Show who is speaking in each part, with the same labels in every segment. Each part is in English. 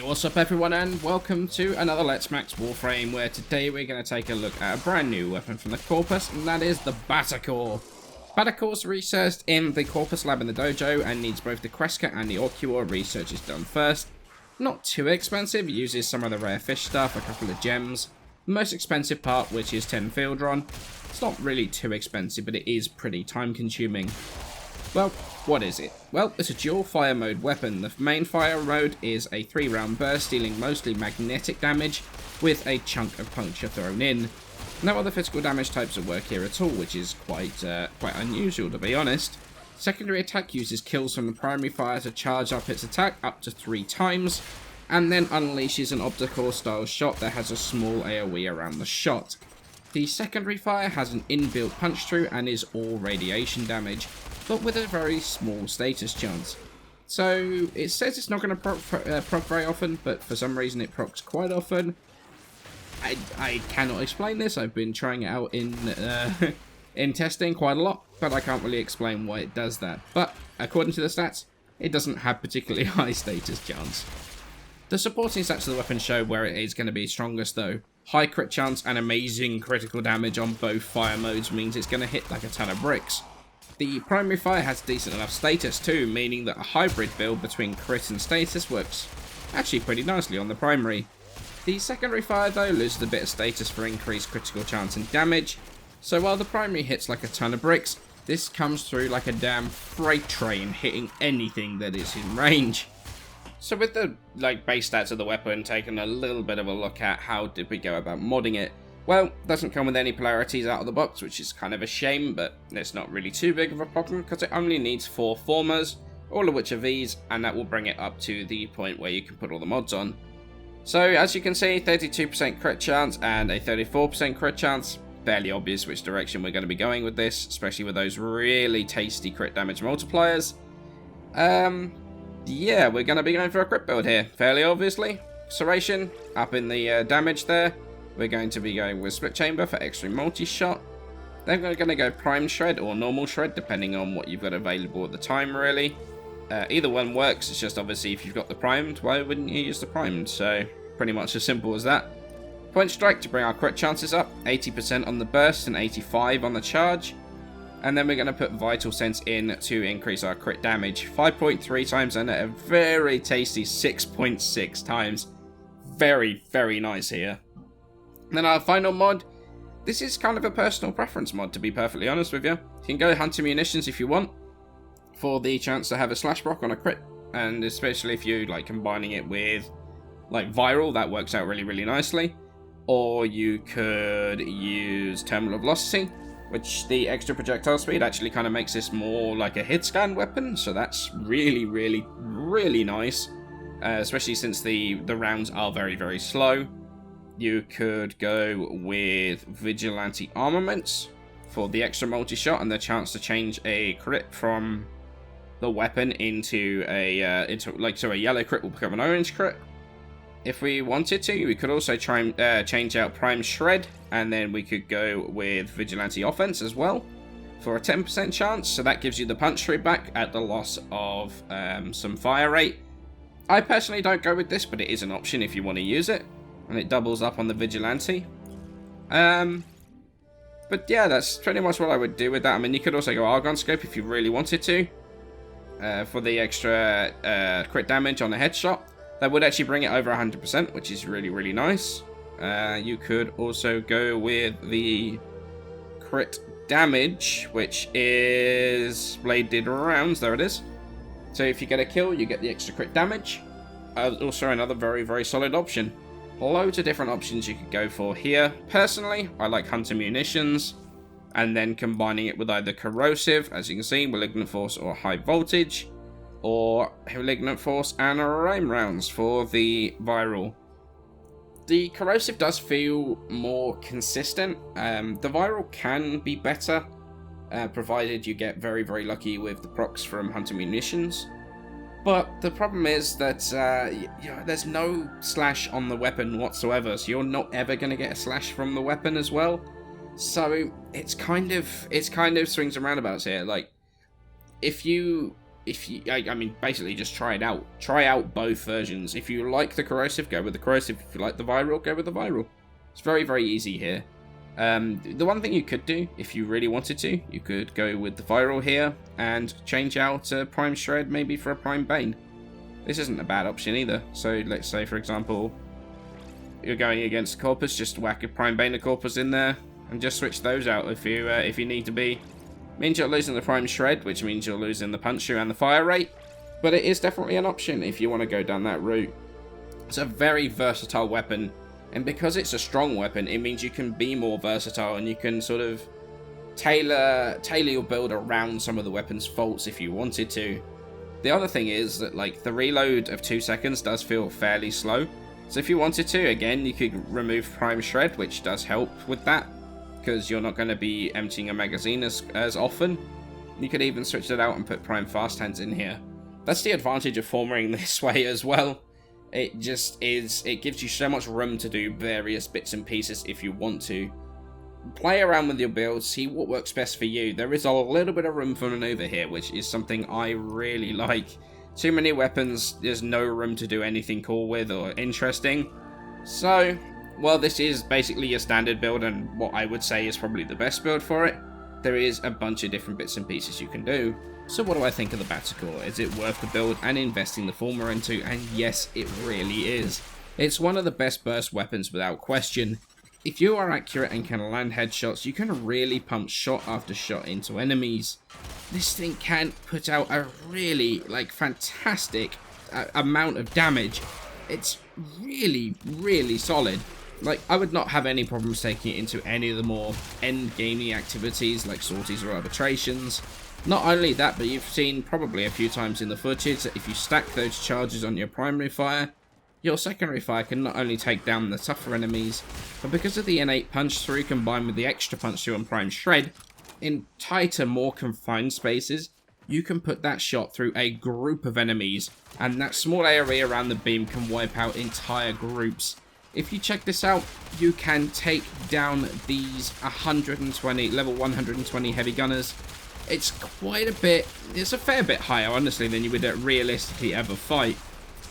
Speaker 1: What's up everyone and welcome to another Let's Max Warframe, where today we're going to take a look at a brand new weapon from the Corpus, and that is the Battacor. Battacor's researched in the Corpus lab in the dojo and needs both the Kreska and the Opticor researches done first. Not too expensive, uses some of the rare fish stuff, a couple of gems. The most expensive part, which is 10 field run. It's not really too expensive, but it is pretty time consuming. Well, what is it? Well, it's a dual fire mode weapon. The main fire mode is a 3-round burst, dealing mostly magnetic damage, with a chunk of puncture thrown in. No other physical damage types will work here at all, which is quite unusual, to be honest. Secondary attack uses kills from the primary fire to charge up its attack up to 3 times, and then unleashes an Opticor style shot that has a small AoE around the shot. The secondary fire has an inbuilt punch through and is all radiation damage, but with a very small status chance. So it says it's not going to proc very often, but for some reason it procs quite often. I cannot explain this. I've been trying it out in in testing quite a lot, but I can't really explain why it does that. But according to the stats, it doesn't have particularly high status chance. The supporting stats of the weapon show where it is going to be strongest though. High crit chance and amazing critical damage on both fire modes means it's going to hit like a ton of bricks. The primary fire has decent enough status too, meaning that a hybrid build between crit and status works actually pretty nicely on the primary. The secondary fire though loses a bit of status for increased critical chance and damage, so while the primary hits like a ton of bricks, this comes through like a damn freight train, hitting anything that is in range. So with the base stats of the weapon, taking a little bit of a look at how did we go about modding it. Well, it doesn't come with any polarities out of the box, which is kind of a shame, but it's not really too big of a problem because it only needs 4 formers, all of which are Vs, and that will bring it up to the point where you can put all the mods on. So as you can see, 32% crit chance and a 34% crit chance. Fairly obvious which direction we're going to be going with this, especially with those really tasty crit damage multipliers. Yeah, we're going to be going for a crit build here, fairly obviously. Serration, up in the damage there. We're going to be going with Split Chamber for extra multi-shot. Then we're going to go Prime Shred or Normal Shred, depending on what you've got available at the time, really. Either one works, it's just obviously if you've got the Primed, why wouldn't you use the Primed? So, pretty much as simple as that. Point Strike to bring our crit chances up, 80% on the burst and 85% on the charge. And then we're going to put Vital Sense in to increase our crit damage, 5.3 times and a very tasty 6.6 times. Very, very nice here. Then our final mod, this is kind of a personal preference mod, to be perfectly honest with you. You can go Hunter Munitions if you want, for the chance to have a slash proc on a crit, and especially if you like combining it with Viral, that works out really, really nicely. Or you could use Terminal Velocity, which the extra projectile speed actually kind of makes this more like a hit scan weapon, so that's really, really, really nice, especially since the rounds are very, very slow. You could go with Vigilante Armaments for the extra multi-shot and the chance to change a crit from the weapon into a so a yellow crit will become an orange crit. If we wanted to, we could also try and change out Prime Shred, and then we could go with Vigilante Offense as well for a 10% chance, so that gives you the punch through back at the loss of some fire rate. I personally don't go with this, but it is an option if you want to use it. And it doubles up on the Vigilante. But yeah, that's pretty much what I would do with that. I mean, you could also go Argon Scope if you really wanted to. For the extra crit damage on a headshot. That would actually bring it over 100%, which is really, really nice. You could also go with the crit damage, which is Bladed Rounds. There it is. So if you get a kill, you get the extra crit damage. Also another very, very solid option. Loads of different options you could go for here. Personally, I like Hunter Munitions, and then combining it with either Corrosive, as you can see, Malignant Force or High Voltage, or Malignant Force and Rain Rounds for the Viral. The Corrosive does feel more consistent. The Viral can be better, provided you get very, very lucky with the procs from Hunter Munitions. But the problem is that there's no slash on the weapon whatsoever, so you're not ever going to get a slash from the weapon as well. So it's kind of swings and roundabouts here. Like, if you if you, I mean, basically just try it out. Try out both versions. If you like the corrosive, go with the corrosive. If you like the viral, go with the viral. It's very, very easy here. The one thing you could do, if you really wanted to, you could go with the viral here and change out Prime Shred maybe for a Prime Bane. This isn't a bad option either. So let's say, for example, you're going against Corpus, just whack a Prime Bane of Corpus in there and just switch those out if you need to be. Means you're losing the Prime Shred, which means you're losing the punch through and the fire rate, but it is definitely an option if you want to go down that route. It's a very versatile weapon. And because it's a strong weapon, it means you can be more versatile and you can sort of tailor your build around some of the weapon's faults if you wanted to. The other thing is that, like, the reload of 2 seconds does feel fairly slow. So if you wanted to, again, you could remove Prime Shred, which does help with that, because you're not going to be emptying a magazine as often. You could even switch that out and put Prime Fast Hands in here. That's the advantage of forming this way as well. It just is, it gives you so much room to do various bits and pieces if you want to. Play around with your build, see what works best for you. There is a little bit of room for maneuver here, which is something I really like. Too many weapons, there's no room to do anything cool with or interesting. So, well, this is basically your standard build and what I would say is probably the best build for it. There is a bunch of different bits and pieces you can do. So what do I think of the Battacor? Is it worth the build and investing the former into? And yes, it really is. It's one of the best burst weapons without question. If you are accurate and can land headshots, you can really pump shot after shot into enemies. This thing can put out a really, like, fantastic amount of damage. It's really, really solid. Like, I would not have any problems taking it into any of the more endgamey activities like sorties or arbitrations. Not only that, but you've seen probably a few times in the footage that if you stack those charges on your primary fire, your secondary fire can not only take down the tougher enemies, but because of the innate punch through combined with the extra punch through and Prime Shred, in tighter, more confined spaces, you can put that shot through a group of enemies, and that small area around the beam can wipe out entire groups. If you check this out, you can take down these 120, level 120 heavy gunners. It's quite a bit, it's a fair bit higher, honestly, than you would realistically ever fight.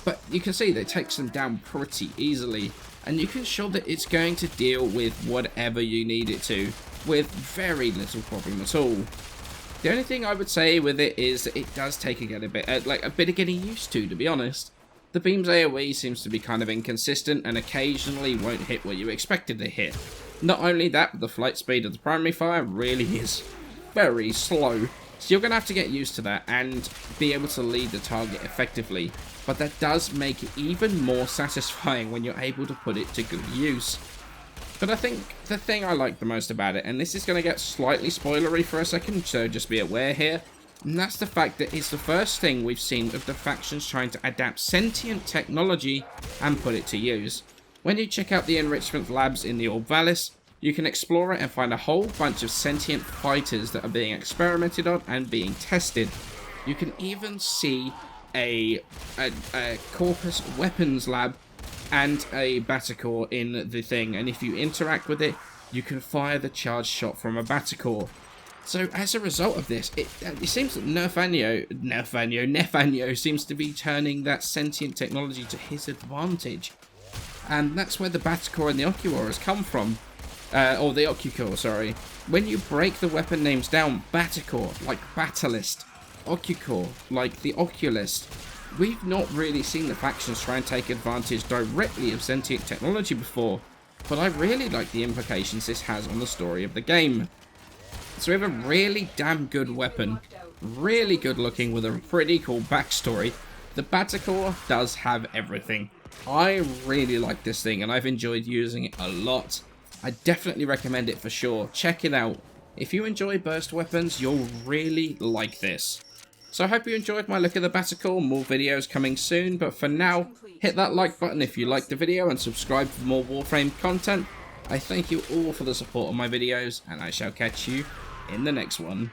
Speaker 1: But you can see that it takes them down pretty easily, and you can show that it's going to deal with whatever you need it to, with very little problem at all. The only thing I would say with it is that it does take a bit of getting used to be honest. The beam's AoE seems to be kind of inconsistent and occasionally won't hit where you expected to hit. Not only that, but the flight speed of the primary fire really is very slow. So you're going to have to get used to that and be able to lead the target effectively. But that does make it even more satisfying when you're able to put it to good use. But I think the thing I like the most about it, and this is going to get slightly spoilery for a second, so just be aware here, and that's the fact that it's the first thing we've seen of the factions trying to adapt sentient technology and put it to use. When you check out the enrichment labs in the Orb Valis, you can explore it and find a whole bunch of sentient fighters that are being experimented on and being tested. You can even see a Corpus weapons lab and a Battacor in the thing, and if you interact with it, you can fire the charged shot from a Battacor. So as a result of this, it seems that Nefanyo seems to be turning that sentient technology to his advantage. And that's where the Battacor and the Occuor has come from. Or the Opticor, sorry. When you break the weapon names down, Battacor, like Battlist, Opticor, like the Oculist, we've not really seen the factions try and take advantage directly of sentient technology before, but I really like the implications this has on the story of the game. So we have a really damn good weapon, really good looking with a pretty cool backstory. The Battacor does have everything. I really like this thing and I've enjoyed using it a lot. I definitely recommend it for sure. Check it out. If you enjoy burst weapons, you'll really like this. So I hope you enjoyed my look at the Battacor. More videos coming soon, but for now, hit that like button if you liked the video and subscribe for more Warframe content. I thank you all for the support on my videos, and I shall catch you in the next one.